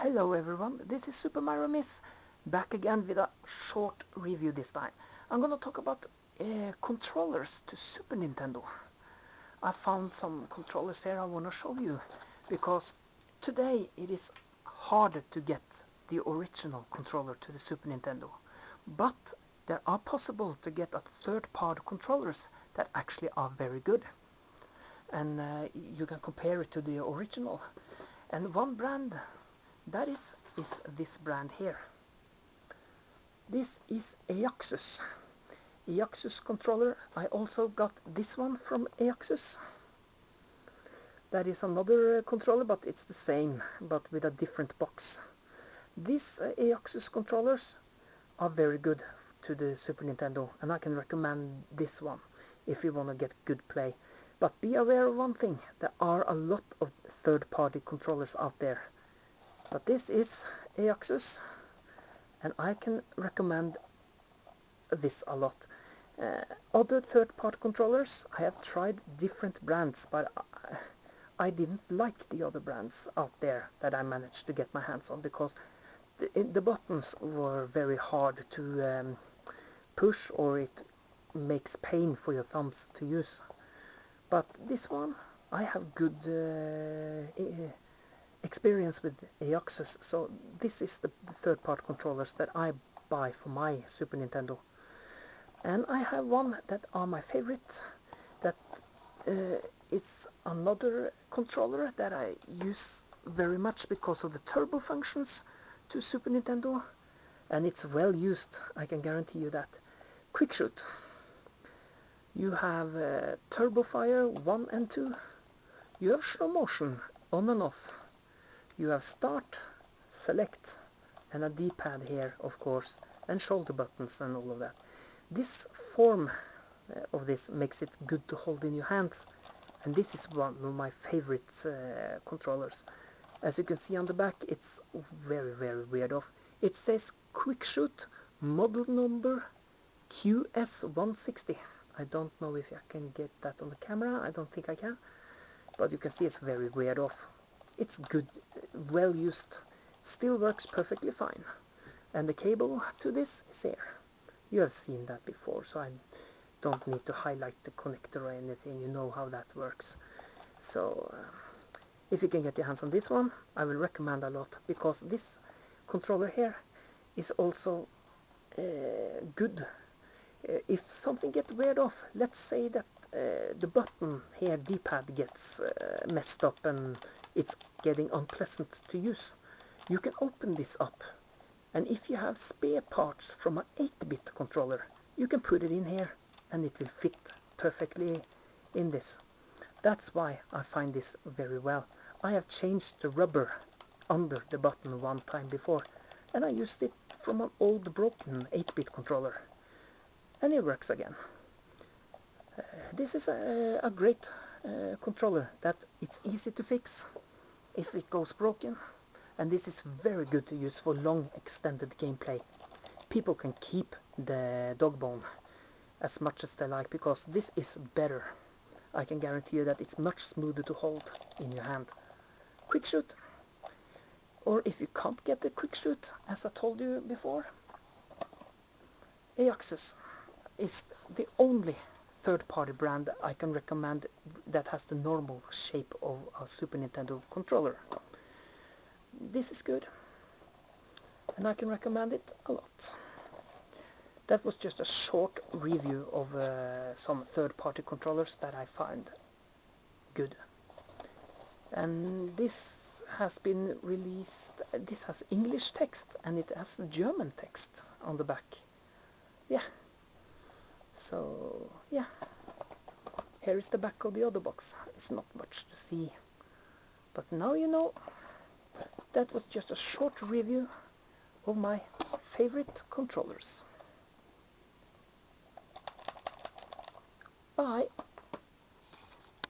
Hello everyone, this is Super Mario Miss, back again with a short review this time. I'm gonna talk about controllers to Super Nintendo. I found some controllers here I wanna show you, because today it is harder to get the original controller to the Super Nintendo. But there are possible to get a third-party controllers that actually are very good. And you can compare it to the original. And one brand that is this brand here. This is Aoxus. Aoxus controller. I also got this one from Aoxus. That is another controller, but it's the same, but with a different box. These Aoxus controllers are very good to the Super Nintendo, and I can recommend this one if you want to get good play. But be aware of one thing, there are a lot of third-party controllers out there. But this is Aoxus, and I can recommend this a lot. Other third-party controllers, I have tried different brands, but I didn't like the other brands out there that I managed to get my hands on, because the buttons were very hard to push, or it makes pain for your thumbs to use. But this one, I have good experience with Aoxus, so this is the third-party controllers that I buy for my Super Nintendo. And I have one that are my favorite, that is another controller that I use very much because of the turbo functions to Super Nintendo, and it's well used, I can guarantee you that. Quick Shoot. You have Turbo Fire 1 and 2. You have slow motion on and off. You have start, select, and a D-pad here, of course, and shoulder buttons and all of that. This form of this makes it good to hold in your hands, and this is one of my favorite controllers. As you can see on the back, it's very weird off. It says Quick Shoot model number QS160. I don't know if I can get that on the camera, I don't think I can, but you can see it's very weird off. It's good, well used, still works perfectly fine. And the cable to this is here. You have seen that before, so I don't need to highlight the connector or anything, you know how that works. So if you can get your hands on this one, I will recommend a lot, because this controller here is also good. If something gets weird off, let's say that the button here, D-pad, gets messed up and it's getting unpleasant to use, you can open this up, and if you have spare parts from an 8-bit controller, you can put it in here and it will fit perfectly in this. That's why I find this very well. I have changed the rubber under the button one time before, and I used it from an old broken 8-bit controller, and it works again. This is a great controller that it's easy to fix if it goes broken, and this is very good to use for long extended gameplay. People can keep the dog bone as much as they like, because this is better. I can guarantee you that it's much smoother to hold in your hand. Quick Shoot, or if you can't get the Quick Shoot, as I told you before, Aoxus is the only third-party brand I can recommend that has the normal shape of a Super Nintendo controller. This is good, and I can recommend it a lot. That was just a short review of some third-party controllers that I find good. And this has been released, this has English text and it has German text on the back. Yeah. So, yeah. Here is the back of the other box. It's not much to see. But now you know. That was just a short review of my favorite controllers. Bye.